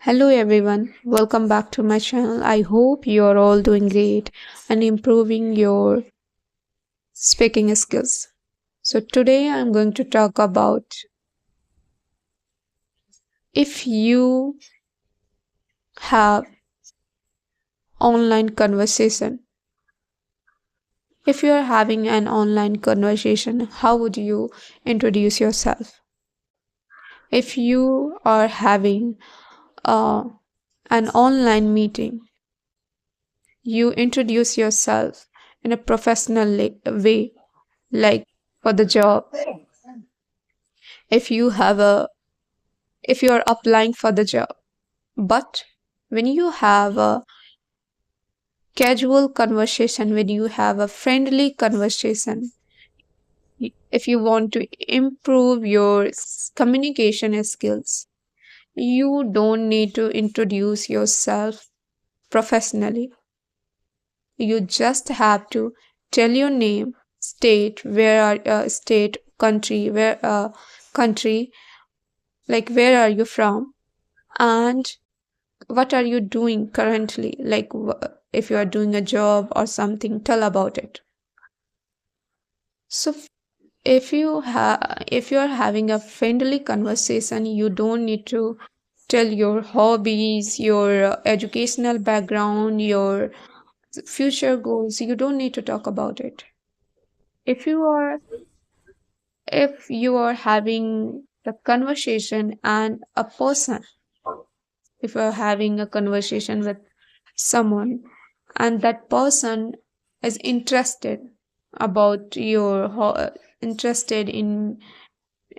Hello everyone, welcome back to my channel. I hope you're all doing great and improving your speaking skills. So, today I'm going to talk about if you have online conversation. If you're having an online conversation, how would you introduce yourself? If you are having uh, an online meeting, you introduce yourself in a professional way, like for the job. if you have a if you are applying for the job, but when you have a casual conversation, when you have a friendly conversation, if you want to improve your communication skills, you don't need to introduce yourself professionally. You just have to tell your name, state where are state, country, country, like where are you from, and what are you doing currently, like if you are doing a job or something, tell about it. So if you are having a friendly conversation, you don't need to tell your hobbies, your educational background, your future goals. You don't need to talk about it. If you are if you are having the conversation and a person, if you're having a conversation with someone and that person is about your interested in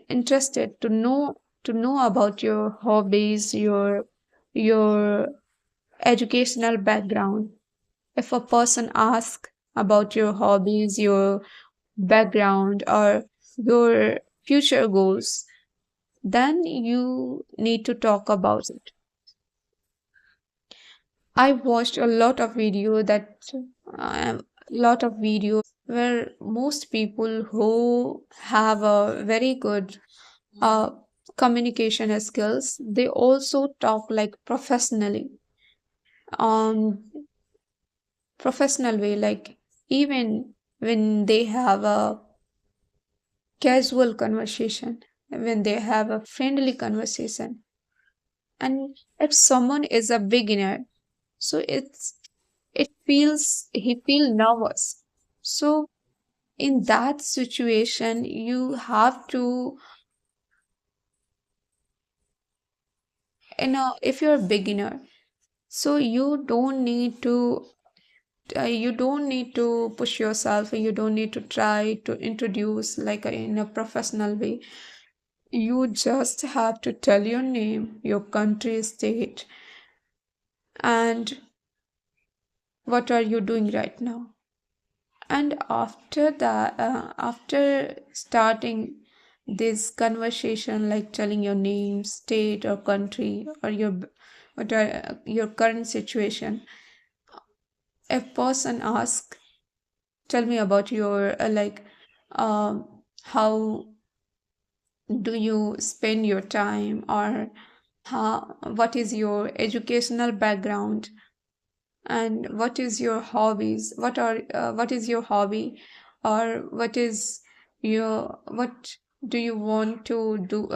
interested to know about your hobbies, your educational background. If a person asks about your hobbies, your background, or your future goals, then you need to talk about it. I watched a lot of where most people who have a very good uh, communication skills, they also talk like um professional way, like even when they have a casual conversation, when they have a friendly conversation. And if someone is a beginner, so he feel nervous. So in that situation, you have to, if you're a beginner, so you don't need to push yourself, you don't need to try to introduce like in a professional way. You just have to tell your name, your country, state, and what are you doing right now. And after that, after starting this conversation, like telling your name, state, or country, or what are your current situation, a person asks, tell me about your how do you spend your time, or what is your educational background, and what is your hobby, or what do you want to do,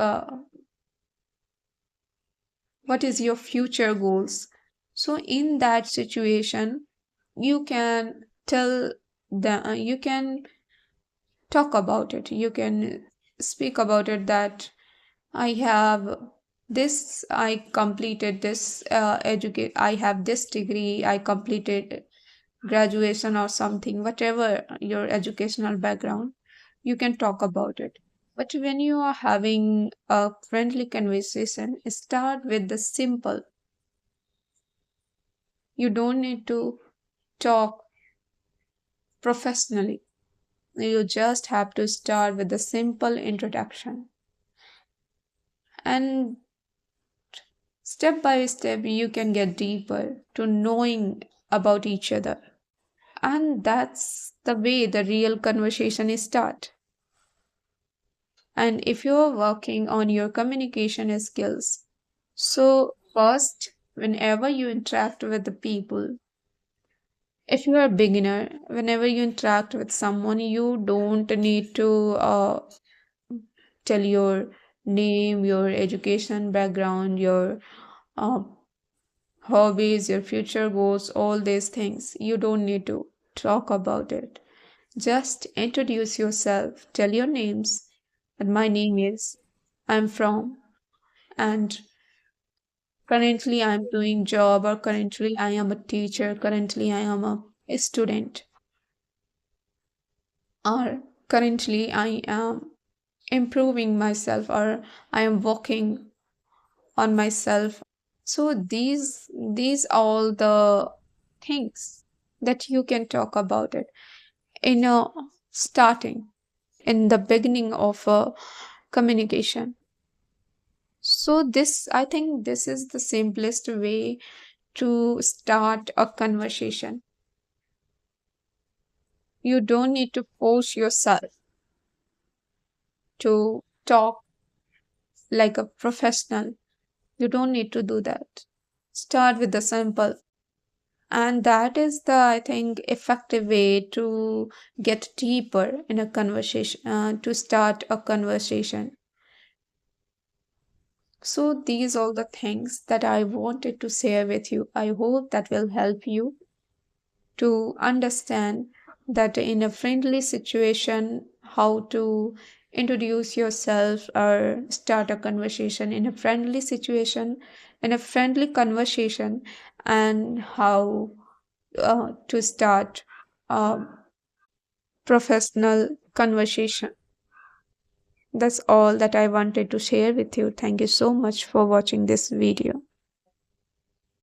what is your future goals. So in that situation, you can you can talk about it, you can speak about it, that I have I completed this educate I have this degree, I completed graduation or something, whatever your educational background, you can talk about it. But when you are having a friendly conversation, start with the simple. You don't need to talk professionally. You just have to start with the simple introduction. And step by step, you can get deeper to knowing about each other. And that's the way the real conversation is start. And if you're working on your communication skills, so First, whenever you interact with the people, if you are a beginner, whenever you interact with someone, you don't need to tell your name, your education background, your uh, hobbies, your future goals, all these things. You don't need to talk about it. Just introduce yourself, tell your names, and my name is, I'm from, and currently I'm doing job, or currently I am a teacher, currently I am a student, or currently I am improving myself, or I am working on myself. So these all the things that you can talk about it in a starting, in the beginning of a communication. So this, I think this is the simplest way to start a conversation. You don't need to force yourself to talk like a professional. You don't need to do that. Start with the simple. And that is the, I think, effective way to get deeper in a conversation, to start a conversation. So these are the things that I wanted to share with you. I hope that will help you to understand that in a friendly situation, how to introduce yourself or start a conversation in a friendly situation, in a friendly conversation, and how to start a professional conversation. That's all that I wanted to share with you. Thank you so much for watching this video.